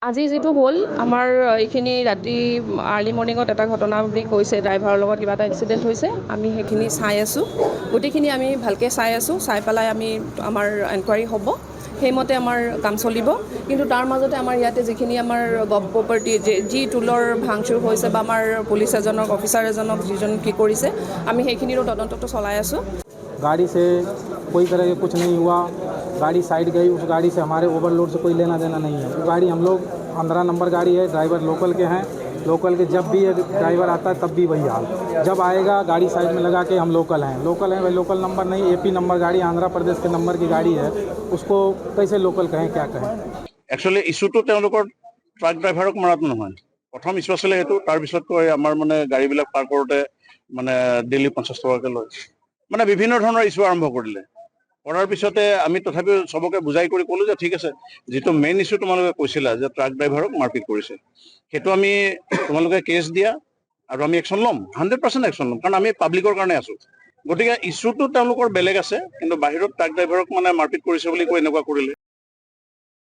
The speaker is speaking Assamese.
আজি যেটো হ'ল আমাৰ এইখিনি ৰাতি আৰ্লি মৰ্নিঙত এটা ঘটনা বুলি কৈছে ড্ৰাইভাৰৰ লগত কিবা এটা এক্সিডেণ্ট হৈছে আমি সেইখিনি চাই আছোঁ গোটেইখিনি আমি ভালকৈ চাই আছোঁ চাই পেলাই আমি আমাৰ এনকুৱাৰী হ'ব সেইমতে আমাৰ কাম চলিব কিন্তু তাৰ মাজতে আমাৰ ইয়াতে যিখিনি আমাৰ গভ প্ৰপাৰ্টি যি টুলৰ ভাংচুৰ হৈছে বা আমাৰ পুলিচ এজনক অফিচাৰ এজনক যিজন কি কৰিছে আমি সেইখিনিৰো তদন্তটো চলাই আছোঁ। गाड़ी से कोई तरह के कुछ नहीं हुआ, गाड़ी साइड गई, उस गाड़ी से हमारे ओवरलोड से कोई लेना देना नहीं है। वो गाड़ी हम लोग 15 नंबर गाड़ी है, ड्राइवर लोकल के हैं, लोकल के जब भी ड्राइवर आता है तब भी वही हाल, जब आएगा गाड़ी साइड में लगा के हम लोकल हैं भाई, लोकल नंबर नहीं एपी नंबर गाड़ी आंध्र प्रदेश के नंबर की गाड़ी है, उसको कैसे लोकल कहें क्या कहें। एक्चुअली इश्यूটো তেওঁলোকৰ ট্ৰাক ড্ৰাইভাৰক মৰাটো নহয়, প্ৰথম ইছ্যু আছিলে সেইটো, তাৰপিছতকৈ আমাৰ মানে গাড়ীবিলাক পাৰ কৰোঁতে মানে ডেইলি 50 টকাকৈ লয়, মানে বিভিন্ন ধৰণৰ ইছ্যু আৰম্ভ কৰিলে। কৰাৰ পিছতে আমি তথাপিও চবকে বুজাই কৰি ক'লোঁ যে ঠিক আছে যিটো মেইন ইছ্যু তোমালোকে কৈছিলা যে ট্ৰাক ড্ৰাইভাৰক মাৰপিট কৰিছে সেইটো আমি তোমালোকে কেছ দিয়া আৰু আমি একশ্যন ল'ম, 100% একশ্যন ল'ম, কাৰণ আমি পাব্লিকৰ কাৰণে আছোঁ। গতিকে ইছ্যুটো তেওঁলোকৰ বেলেগ আছে কিন্তু বাহিৰত ট্ৰাক ড্ৰাইভাৰক মানে মাৰপিট কৰিছে বুলি কৈ এনেকুৱা কৰিলে